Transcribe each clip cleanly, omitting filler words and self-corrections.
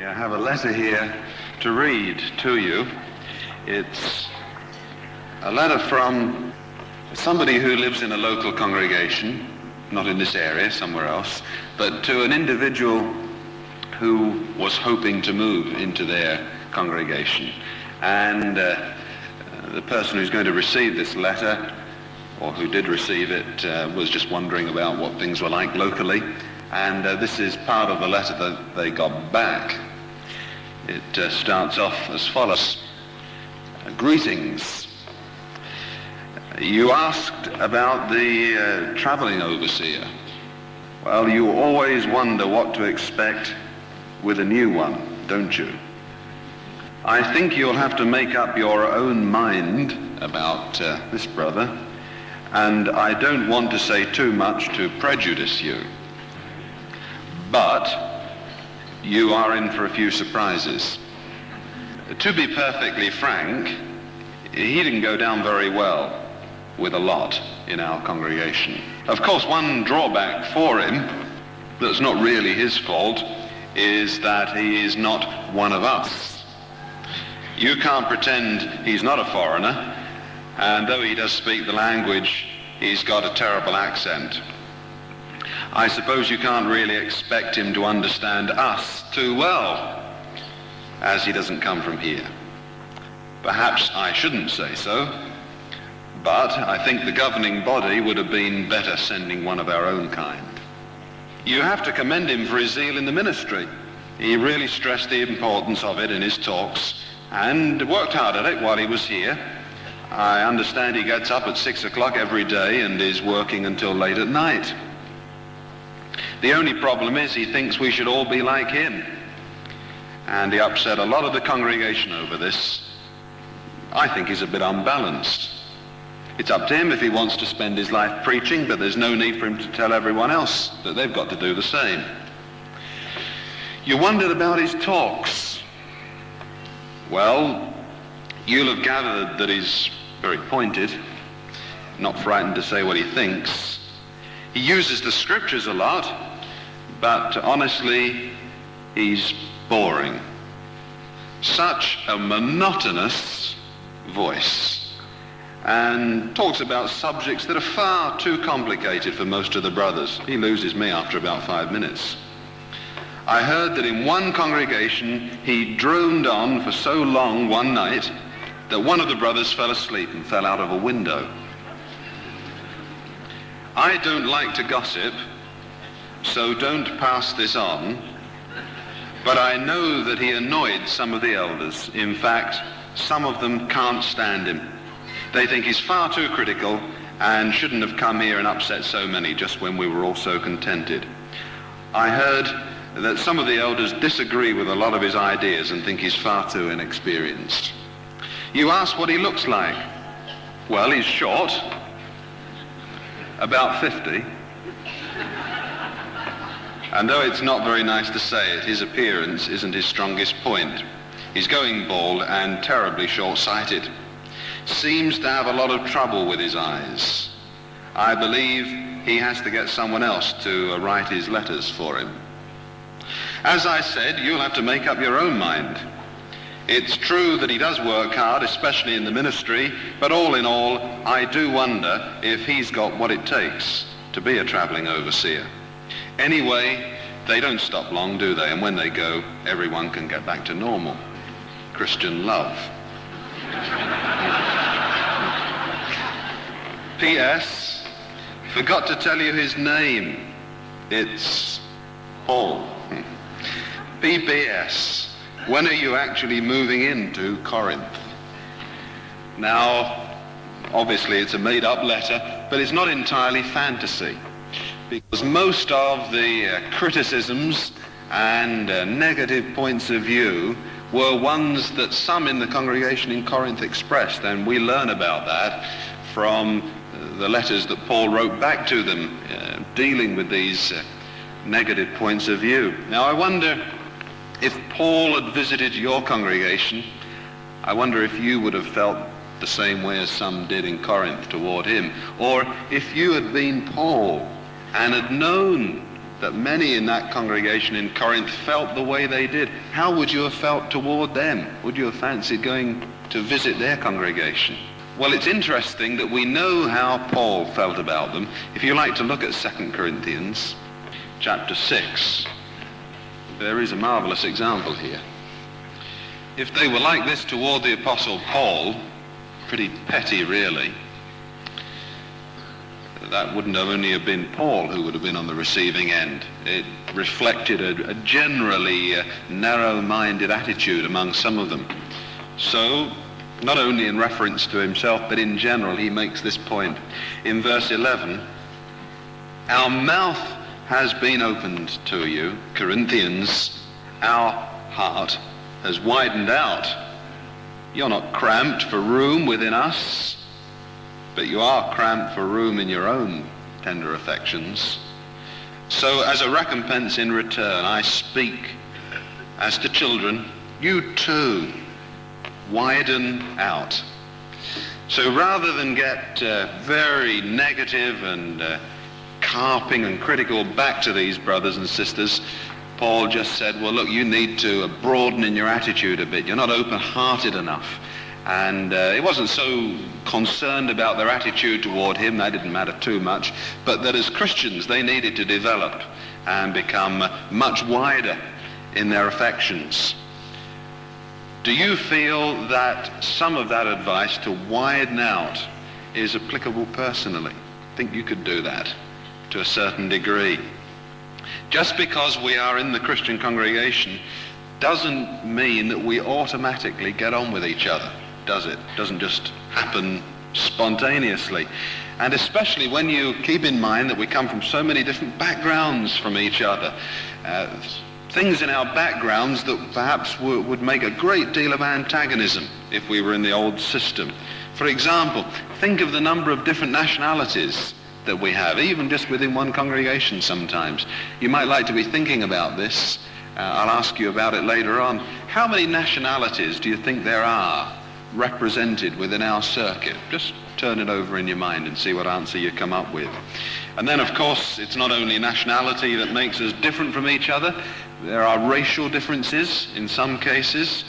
I have a letter here to read to you. It's a letter from somebody who lives in a local congregation, not in this area, somewhere else, but to an individual who was hoping to move into their congregation. And the person who's going to receive this letter, or who did receive it, was just wondering about what things were like locally. And this is part of the letter that they got back. It starts off as follows. Greetings. You asked about the traveling overseer. Well, you always wonder what to expect with a new one, don't you? I think you'll have to make up your own mind about this brother, and I don't want to say too much to prejudice you. But you are in for a few surprises. To be perfectly frank, he didn't go down very well with a lot in our congregation. Of course, one drawback for him, that's not really his fault, is that he is not one of us. You can't pretend he's not a foreigner, and though he does speak the language, he's got a terrible accent. I suppose you can't really expect him to understand us too well, as he doesn't come from here. Perhaps I shouldn't say so, but I think the governing body would have been better sending one of our own kind. You have to commend him for his zeal in the ministry. He really stressed the importance of it in his talks and worked hard at it while he was here. I understand he gets up at 6 o'clock every day and is working until late at night. The only problem is he thinks we should all be like him. And he upset a lot of the congregation over this. I think he's a bit unbalanced. It's up to him if he wants to spend his life preaching, but there's no need for him to tell everyone else that they've got to do the same. You wondered about his talks. Well, you'll have gathered that he's very pointed, not frightened to say what he thinks. He uses the scriptures a lot, but honestly, he's boring. Such a monotonous voice, and talks about subjects that are far too complicated for most of the brothers. He loses me after about 5 minutes. I heard that in one congregation he droned on for so long one night that one of the brothers fell asleep and fell out of a window. I don't like to gossip, so don't pass this on, but I know that he annoyed some of the elders. In fact, some of them can't stand him. They think he's far too critical and shouldn't have come here and upset so many just when we were all so contented. I heard that some of the elders disagree with a lot of his ideas and think he's far too inexperienced. You ask what he looks like. Well, he's short, about 50. And though it's not very nice to say it, his appearance isn't his strongest point. He's going bald and terribly short-sighted. Seems to have a lot of trouble with his eyes. I believe he has to get someone else to write his letters for him. As I said, you'll have to make up your own mind. It's true that he does work hard, especially in the ministry, but all in all, I do wonder if he's got what it takes to be a traveling overseer. Anyway, they don't stop long, do they? And when they go, everyone can get back to normal. Christian love. P.S. Forgot to tell you his name. It's Paul. P.P.S. When are you actually moving into Corinth? Now, obviously it's a made-up letter, but it's not entirely fantasy, because most of the criticisms and negative points of view were ones that some in the congregation in Corinth expressed, and we learn about that from the letters that Paul wrote back to them, dealing with these negative points of view. Now, I wonder if Paul had visited your congregation, I wonder if you would have felt the same way as some did in Corinth toward him, or if you had been Paul and had known that many in that congregation in Corinth felt the way they did. How would you have felt toward them? Would you have fancied going to visit their congregation? Well, it's interesting that we know how Paul felt about them. If you like to look at 2 Corinthians chapter 6, there is a marvelous example here. If they were like this toward the Apostle Paul, pretty petty really, that wouldn't only have been Paul who would have been on the receiving end. It reflected a generally narrow-minded attitude among some of them. So, not only in reference to himself, but in general, he makes this point. In verse 11, our mouth has been opened to you, Corinthians, our heart has widened out. You're not cramped for room within us, but you are cramped for room in your own tender affections. So as a recompense in return, I speak as to children, you too widen out. So rather than get very negative and carping and critical back to these brothers and sisters, Paul just said, well, look, you need to broaden in your attitude a bit. You're not open-hearted enough. And he wasn't so concerned about their attitude toward him, that didn't matter too much, but that as Christians they needed to develop and become much wider in their affections. Do you feel that some of that advice to widen out is applicable personally? I think you could do that to a certain degree. Just because we are in the Christian congregation doesn't mean that we automatically get on with each other, does it? It doesn't just happen spontaneously. And especially when you keep in mind that we come from so many different backgrounds from each other. Things in our backgrounds that perhaps would make a great deal of antagonism if we were in the old system. For example, think of the number of different nationalities that we have, even just within one congregation sometimes. You might like to be thinking about this. I'll ask you about it later on. How many nationalities do you think there are represented within our circuit? Just turn it over in your mind and see what answer you come up with. And then, of course, it's not only nationality that makes us different from each other. There are racial differences in some cases.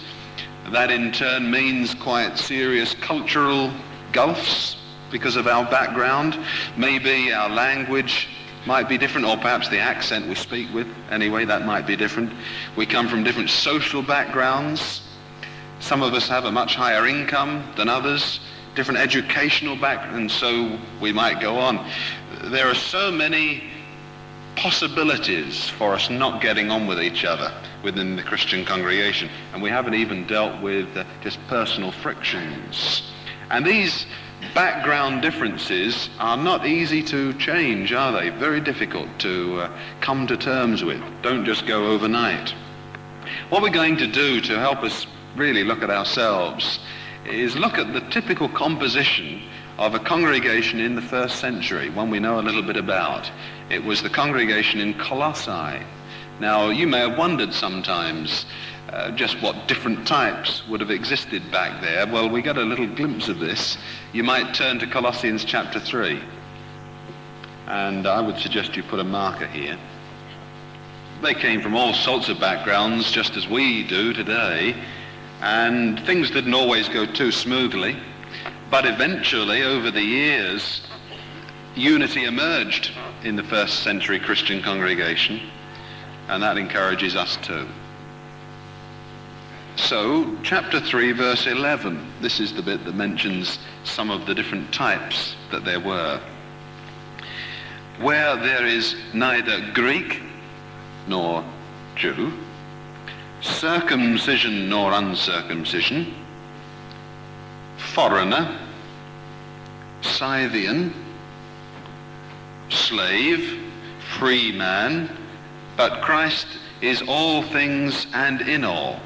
That in turn means quite serious cultural gulfs because of our background. Maybe our language might be different, or perhaps the accent we speak with. Anyway, that might be different. We come from different social backgrounds. Some of us have a much higher income than others, different educational backgrounds, so we might go on. There are so many possibilities for us not getting on with each other within the Christian congregation, and we haven't even dealt with just personal frictions. And these background differences are not easy to change, are they? Very difficult to come to terms with. Don't just go overnight. What we're going to do to help us really look at ourselves is look at the typical composition of a congregation in the first century, one we know a little bit about. It was the congregation in Colossae. Now, you may have wondered sometimes just what different types would have existed back there. Well, we got a little glimpse of this. You might turn to Colossians chapter 3. And I would suggest you put a marker here. They came from all sorts of backgrounds, just as we do today. And things didn't always go too smoothly. But eventually, over the years, unity emerged in the first century Christian congregation. And that encourages us too. So, chapter 3, verse 11. This is the bit that mentions some of the different types that there were. Where there is neither Greek nor Jew, circumcision nor uncircumcision, foreigner, Scythian, slave, free man, but Christ is all things and in all.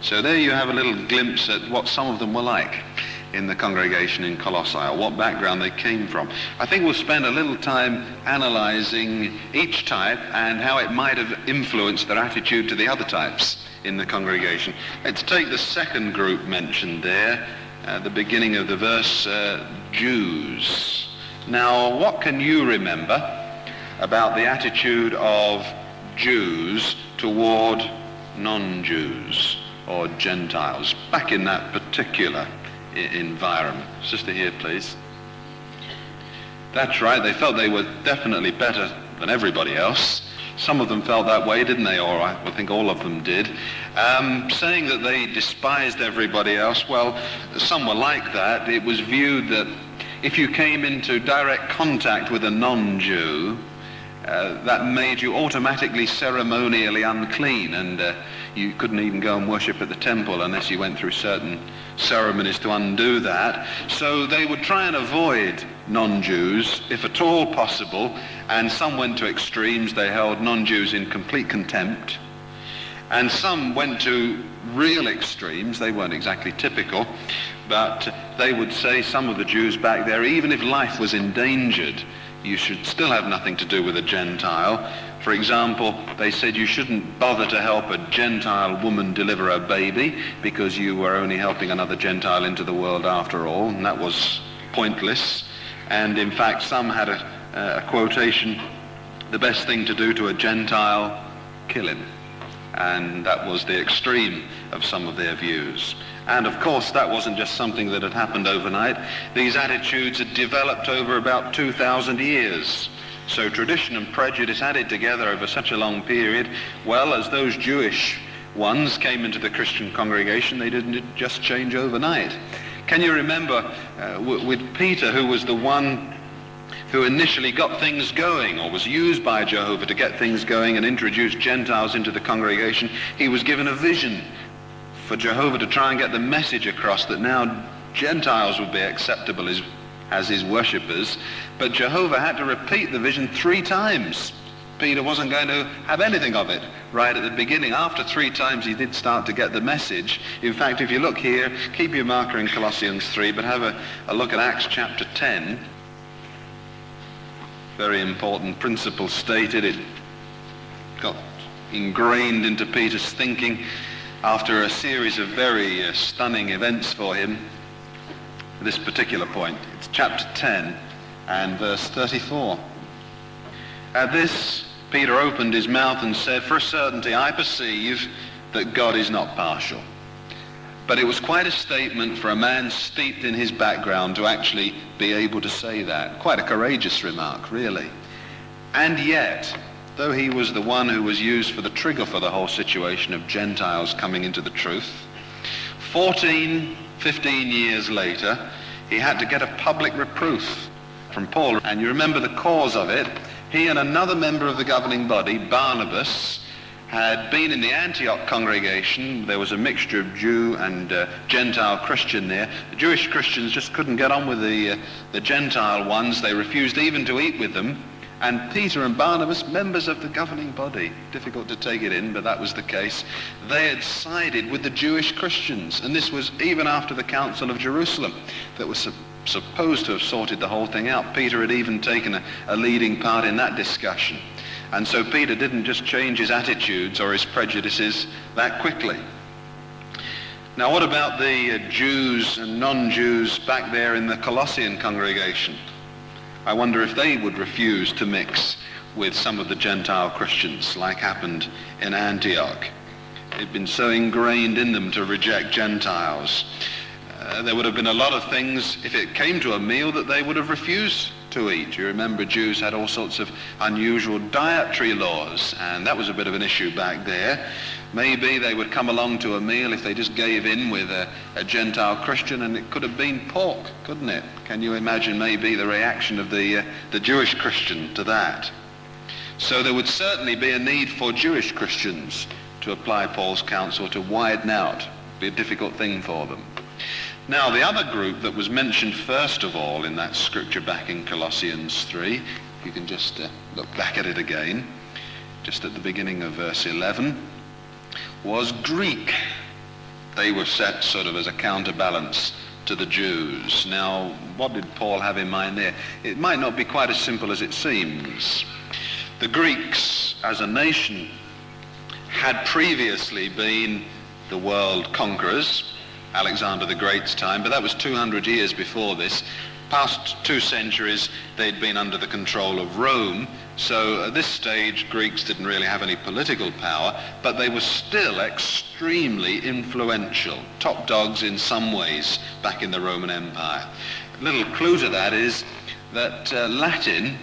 So there you have a little glimpse at what some of them were like in the congregation in Colossae, or what background they came from. I think we'll spend a little time analyzing each type and how it might have influenced their attitude to the other types in the congregation. Let's take the second group mentioned there at the beginning of the verse, Jews. Now, what can you remember about the attitude of Jews toward non-Jews or Gentiles back in that particular environment. Sister here, please. That's right, they felt they were definitely better than everybody else. Some of them felt that way, didn't they? Or I think all of them did. Saying that they despised everybody else, well, some were like that. It was viewed that if you came into direct contact with a non-Jew, that made you automatically ceremonially unclean, and you couldn't even go and worship at the temple unless you went through certain ceremonies to undo that. So they would try and avoid non-Jews if at all possible, and some went to extremes. They held non-Jews in complete contempt, and some went to real extremes. They weren't exactly typical, but they would say, some of the Jews back there, even if life was endangered, you should still have nothing to do with a Gentile. For example, they said you shouldn't bother to help a Gentile woman deliver a baby because you were only helping another Gentile into the world after all, and that was pointless. And in fact, some had a quotation, the best thing to do to a Gentile, kill him. And that was the extreme of some of their views. And of course, that wasn't just something that had happened overnight. These attitudes had developed over about 2,000 years. So tradition and prejudice added together over such a long period, well, as those Jewish ones came into the Christian congregation, they didn't just change overnight. Can you remember with Peter, who was the one who initially got things going, or was used by Jehovah to get things going and introduce Gentiles into the congregation? He was given a vision for Jehovah to try and get the message across that now Gentiles would be acceptable as his worshippers. But Jehovah had to repeat the vision 3 times. Peter wasn't going to have anything of it right at the beginning. After 3 times he did start to get the message. In fact, if you look here, keep your marker in Colossians 3, but have a look at Acts chapter 10. Very important principle stated. It got ingrained into Peter's thinking after a series of very stunning events for him. This particular point, it's chapter 10 and verse 34. At this, Peter opened his mouth and said, "For a certainty I perceive that God is not partial." But it was quite a statement for a man steeped in his background to actually be able to say that. Quite a courageous remark, really. And yet, though he was the one who was used for the trigger for the whole situation of Gentiles coming into the truth, 15 years later, he had to get a public reproof from Paul. And you remember the cause of it. He and another member of the governing body, Barnabas, had been in the Antioch congregation. There was a mixture of Jew and Gentile Christian there. The Jewish Christians just couldn't get on with the Gentile ones. They refused even to eat with them. And Peter and Barnabas, members of the governing body, difficult to take it in, but that was the case, they had sided with the Jewish Christians. And this was even after the Council of Jerusalem that was supposed to have sorted the whole thing out. Peter had even taken a leading part in that discussion. And so Peter didn't just change his attitudes or his prejudices that quickly. Now, what about the Jews and non-Jews back there in the Colossian congregation? I wonder if they would refuse to mix with some of the Gentile Christians, like happened in Antioch. It had been so ingrained in them to reject Gentiles. There would have been a lot of things, if it came to a meal, that they would have refused to eat. You remember Jews had all sorts of unusual dietary laws, and that was a bit of an issue back there. Maybe they would come along to a meal if they just gave in with a Gentile Christian, and it could have been pork, couldn't it? Can you imagine maybe the reaction of the Jewish Christian to that? So there would certainly be a need for Jewish Christians to apply Paul's counsel to widen out. It would be a difficult thing for them. Now, the other group that was mentioned first of all in that scripture back in Colossians 3, if you can just look back at it again, just at the beginning of verse 11, was Greek. They were set sort of as a counterbalance to the Jews. Now, what did Paul have in mind there? It might not be quite as simple as it seems. The Greeks, as a nation, had previously been the world conquerors, Alexander the Great's time, but that was 200 years before this. Past 2 centuries, they'd been under the control of Rome, So at this stage, Greeks didn't really have any political power, but they were still extremely influential, top dogs in some ways back in the Roman Empire. A little clue to that is that Latin,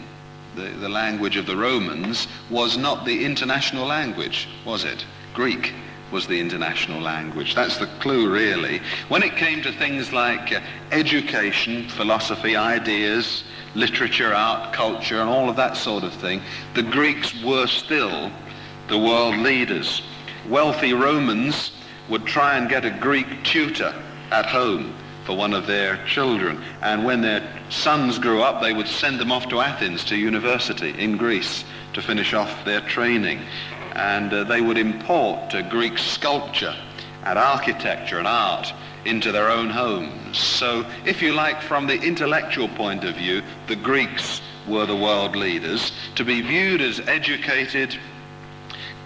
the language of the Romans, was not the international language, was it? Greek was the international language. That's the clue, really. When it came to things like education, philosophy, ideas, literature, art, culture, and all of that sort of thing, the Greeks were still the world leaders. Wealthy Romans would try and get a Greek tutor at home for one of their children, and when their sons grew up, they would send them off to Athens, to university in Greece, to finish off their training. And they would import Greek sculpture and architecture and art into their own homes. So, if you like, from the intellectual point of view, the Greeks were the world leaders. To be viewed as educated,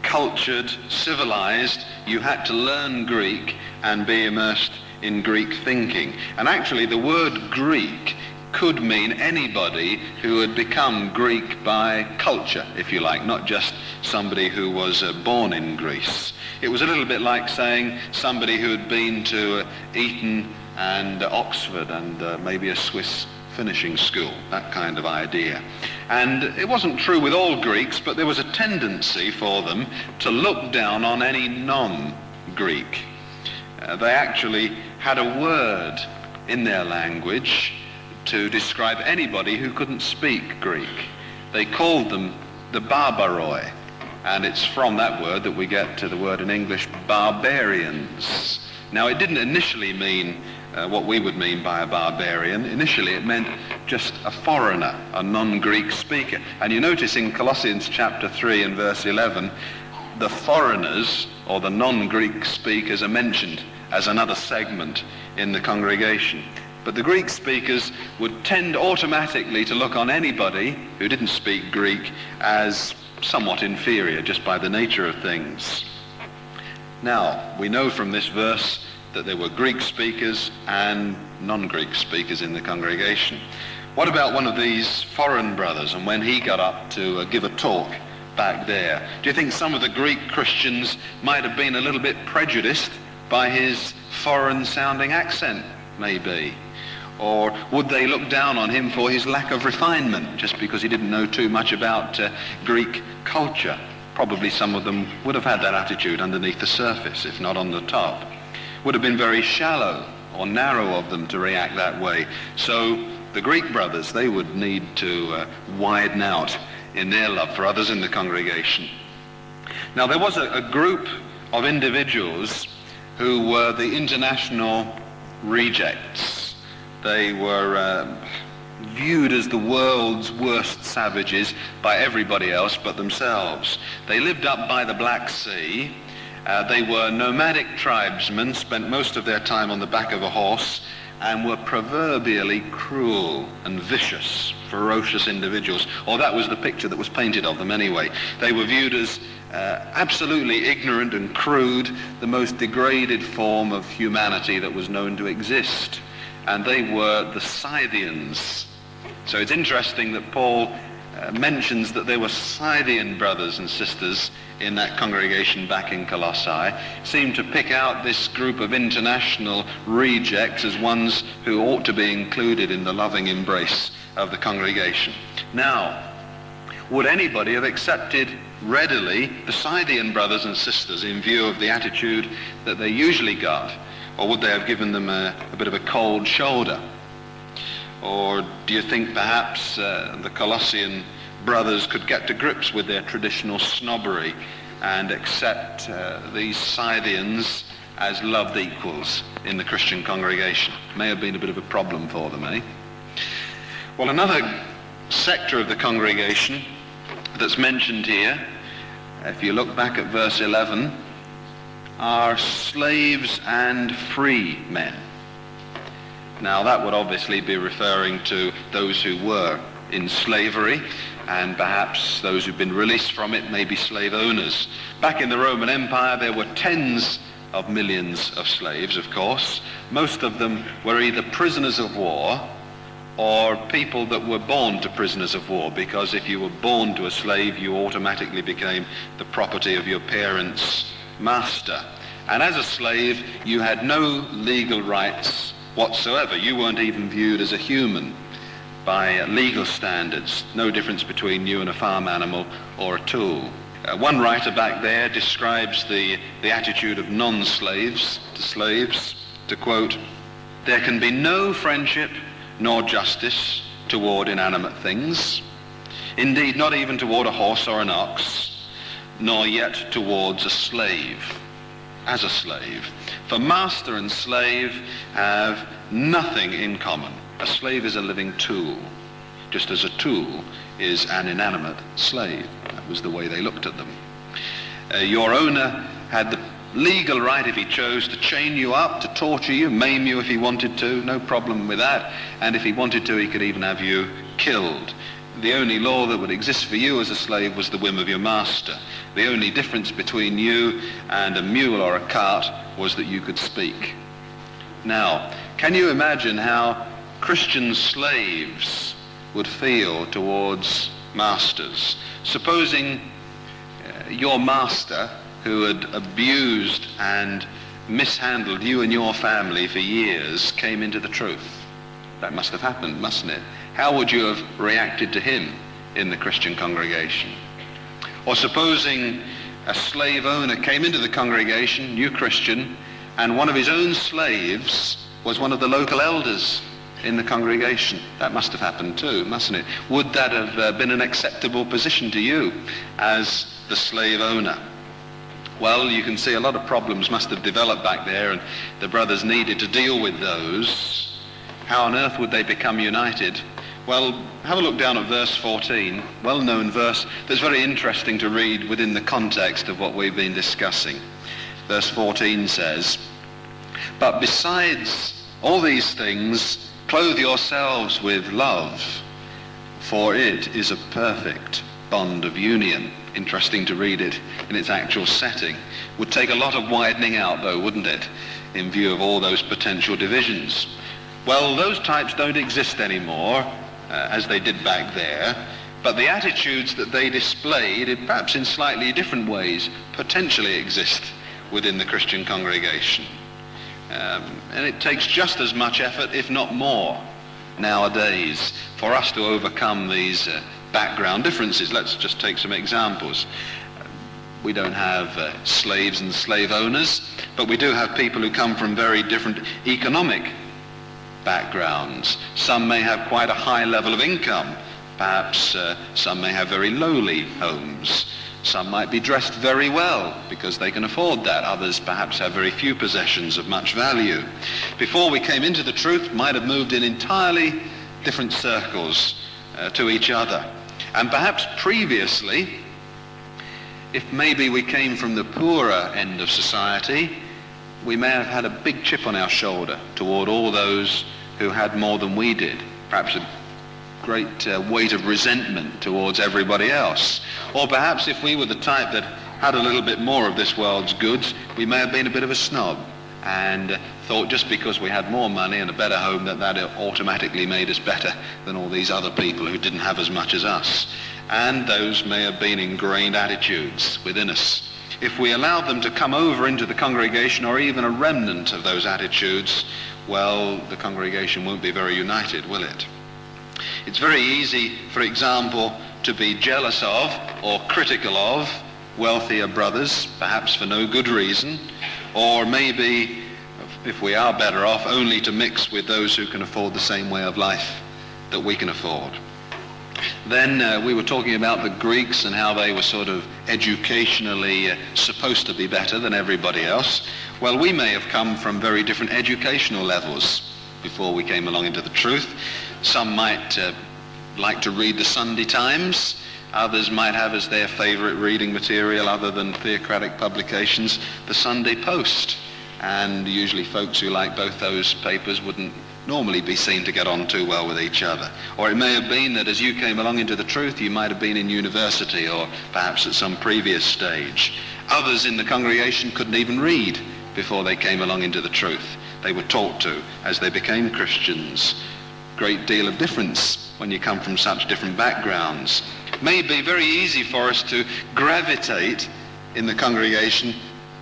cultured, civilized, you had to learn Greek and be immersed in Greek thinking. And actually, the word Greek could mean anybody who had become Greek by culture, if you like, not just somebody who was born in Greece. It was a little bit like saying somebody who had been to Eton and Oxford and maybe a Swiss finishing school, that kind of idea. And it wasn't true with all Greeks, but there was a tendency for them to look down on any non-Greek. They actually had a word in their language to describe anybody who couldn't speak Greek. They called them the barbaroi, and it's from that word that we get to the word in English, barbarians. Now, it didn't initially mean what we would mean by a barbarian. Initially, it meant just a foreigner, a non-Greek speaker. And you notice in Colossians chapter 3 and verse 11, the foreigners, or the non-Greek speakers, are mentioned as another segment in the congregation. But the Greek speakers would tend automatically to look on anybody who didn't speak Greek as somewhat inferior just by the nature of things. Now, we know from this verse that there were Greek speakers and non-Greek speakers in the congregation. What about one of these foreign brothers, and when he got up to give a talk back there? Do you think some of the Greek Christians might have been a little bit prejudiced by his foreign-sounding accent, maybe? Or would they look down on him for his lack of refinement, just because he didn't know too much about Greek culture? Probably some of them would have had that attitude underneath the surface, if not on the top. Would have been very shallow or narrow of them to react that way. So the Greek brothers, they would need to widen out in their love for others in the congregation. Now, there was a group of individuals who were the international rejects. They were viewed as the world's worst savages by everybody else but themselves. They lived up by the Black Sea. They were nomadic tribesmen, spent most of their time on the back of a horse, and were proverbially cruel and vicious, ferocious individuals. Or that was the picture that was painted of them anyway. They were viewed as absolutely ignorant and crude, the most degraded form of humanity that was known to exist. And they were the Scythians. So it's interesting that Paul mentions that there were Scythian brothers and sisters in that congregation back in Colossae. Seemed to pick out this group of international rejects as ones who ought to be included in the loving embrace of the congregation. Now, would anybody have accepted readily the Scythian brothers and sisters in view of the attitude that they usually got? Or would they have given them a bit of a cold shoulder? Or do you think perhaps the Colossian brothers could get to grips with their traditional snobbery and accept these Scythians as loved equals in the Christian congregation? May have been a bit of a problem for them, eh? Well, another sector of the congregation that's mentioned here, if you look back at verse 11, are slaves and free men. Now, that would obviously be referring to those who were in slavery, and perhaps those who've been released from it may be slave owners. Back in the Roman Empire, there were tens of millions of slaves, of course. Most of them were either prisoners of war or people that were born to prisoners of war, because if you were born to a slave, you automatically became the property of your parents' master. And as a slave, you had no legal rights whatsoever. You weren't even viewed as a human by legal standards. No difference between you and a farm animal or a tool. One writer back there describes the attitude of non-slaves to slaves, to quote, "There can be no friendship nor justice toward inanimate things, indeed not even toward a horse or an ox, nor yet towards a slave, as a slave. For master and slave have nothing in common. A slave is a living tool, just as a tool is an inanimate slave." That was the way they looked at them. Your owner had the legal right, if he chose, to chain you up, to torture you, maim you if he wanted to, no problem with that. And if he wanted to, he could even have you killed. The only law that would exist for you as a slave was the whim of your master. The only difference between you and a mule or a cart was that you could speak. Now, can you imagine how Christian slaves would feel towards masters? Supposing your master, who had abused and mishandled you and your family for years, came into the truth. That must have happened, mustn't it? How would you have reacted to him in the Christian congregation? Or supposing a slave owner came into the congregation, new Christian, and one of his own slaves was one of the local elders in the congregation. That must have happened too, mustn't it? Would that have been an acceptable position to you as the slave owner? Well, you can see a lot of problems must have developed back there, and the brothers needed to deal with those. How on earth would they become united? Well, have a look down at verse 14, well-known verse that's very interesting to read within the context of what we've been discussing. Verse 14 says, "But besides all these things, clothe yourselves with love, for it is a perfect bond of union." Interesting to read it in its actual setting. Would take a lot of widening out though, wouldn't it, in view of all those potential divisions. Well, those types don't exist anymore as they did back there, but the attitudes that they displayed, perhaps in slightly different ways, potentially exist within the Christian congregation. And it takes just as much effort, if not more, nowadays for us to overcome these background differences. Let's just take some examples. We don't have slaves and slave owners, but we do have people who come from very different economic backgrounds. Some may have quite a high level of income. Perhaps some may have very lowly homes. Some might be dressed very well because they can afford that. Others perhaps have very few possessions of much value. Before we came into the truth, might have moved in entirely different circles to each other. And perhaps previously, if maybe we came from the poorer end of society, we may have had a big chip on our shoulder toward all those who had more than we did. Perhaps a great weight of resentment towards everybody else. Or perhaps if we were the type that had a little bit more of this world's goods, we may have been a bit of a snob and thought just because we had more money and a better home that automatically made us better than all these other people who didn't have as much as us. And those may have been ingrained attitudes within us. If we allowed them to come over into the congregation, or even a remnant of those attitudes, well, the congregation won't be very united, will it? It's very easy, for example, to be jealous of or critical of wealthier brothers, perhaps for no good reason, or maybe, if we are better off, only to mix with those who can afford the same way of life that we can afford. Then we were talking about the Greeks and how they were sort of educationally supposed to be better than everybody else. Well, we may have come from very different educational levels before we came along into the truth. Some might like to read the Sunday Times. Others might have as their favorite reading material, other than theocratic publications, the Sunday Post. And usually folks who like both those papers wouldn't normally be seen to get on too well with each other. Or it may have been that as you came along into the truth, you might have been in university or perhaps at some previous stage. Others in the congregation couldn't even read before they came along into the truth. They were taught to as they became Christians. great deal of difference when you come from such different backgrounds. It may be very easy for us to gravitate in the congregation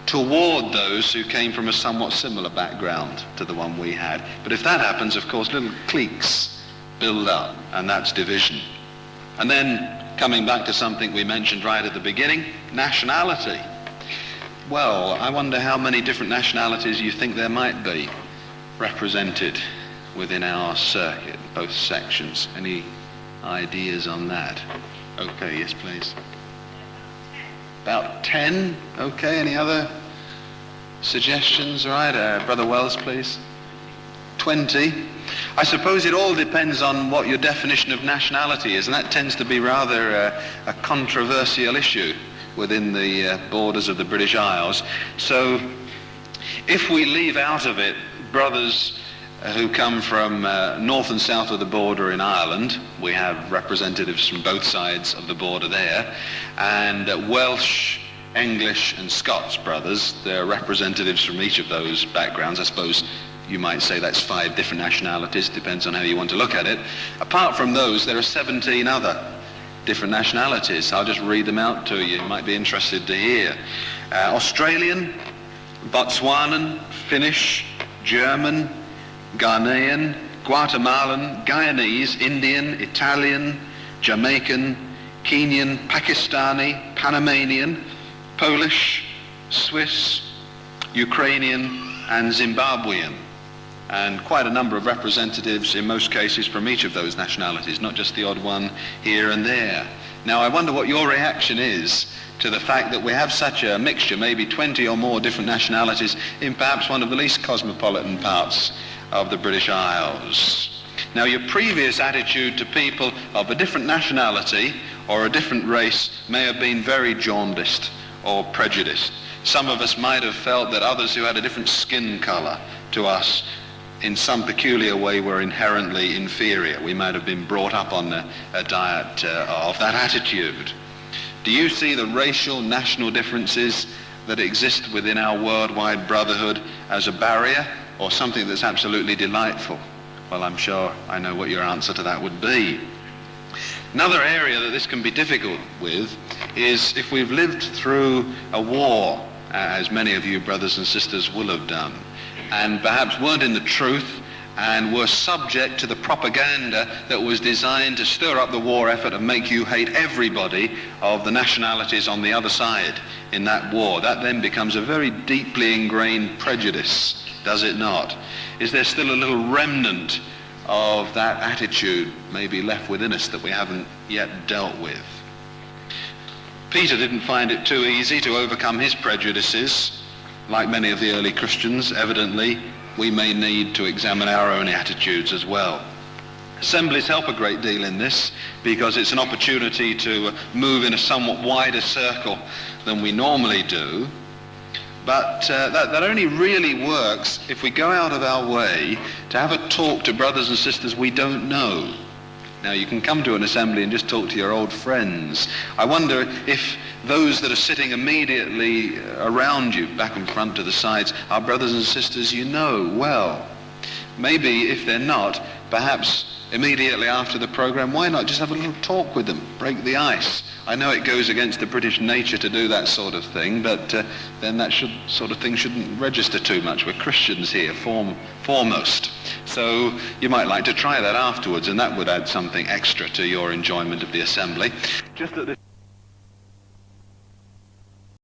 toward those who came from a somewhat similar background to the one we had. But if that happens, of course, little cliques build up, and that's division. And then, coming back to something we mentioned right at the beginning, nationality. Well, I wonder how many different nationalities you think there might be represented within our circuit, both sections. Any ideas on that? Okay, yes, please. About 10? Okay, any other suggestions? All right, Brother Wells, please. 20. I suppose it all depends on what your definition of nationality is, and that tends to be rather a controversial issue within the borders of the British Isles. So if we leave out of it brothers who come from north and south of the border in Ireland, we have representatives from both sides of the border there, and Welsh, English and Scots brothers, they're representatives from each of those backgrounds. I suppose you might say that's 5 different nationalities, depends on how you want to look at it. Apart from those, there are 17 other different nationalities. I'll just read them out to you. You might be interested to hear. Australian, Botswanan, Finnish, German, Ghanaian, Guatemalan, Guyanese, Indian, Italian, Jamaican, Kenyan, Pakistani, Panamanian, Polish, Swiss, Ukrainian and Zimbabwean. And quite a number of representatives in most cases from each of those nationalities, not just the odd one here and there. Now I wonder what your reaction is to the fact that we have such a mixture, maybe 20 or more different nationalities in perhaps one of the least cosmopolitan parts of the British Isles. Now your previous attitude to people of a different nationality or a different race may have been very jaundiced or prejudiced. Some of us might have felt that others who had a different skin color to us in some peculiar way were inherently inferior. We might have been brought up on a diet of that attitude. Do you see the racial, national differences that exist within our worldwide brotherhood as a barrier or something that's absolutely delightful? Well, I'm sure I know what your answer to that would be. Another area that this can be difficult with is if we've lived through a war, as many of you brothers and sisters will have done, and perhaps weren't in the truth and were subject to the propaganda that was designed to stir up the war effort and make you hate everybody of the nationalities on the other side in that war. That then becomes a very deeply ingrained prejudice, does it not? Is there still a little remnant of that attitude maybe left within us that we haven't yet dealt with? Peter didn't find it too easy to overcome his prejudices. Like many of the early Christians, evidently, we may need to examine our own attitudes as well. Assemblies help a great deal in this because it's an opportunity to move in a somewhat wider circle than we normally do. But that only really works if we go out of our way to have a talk to brothers and sisters we don't know. Now, you can come to an assembly and just talk to your old friends. I wonder if those that are sitting immediately around you, back and front to the sides, are brothers and sisters you know well. Maybe if they're not, perhaps immediately after the program, why not just have a little talk with them, break the ice? I know it goes against the British nature to do that sort of thing, but then that sort of thing shouldn't register too much. We're Christians here, foremost. So you might like to try that afterwards, and that would add something extra to your enjoyment of the assembly. Just at this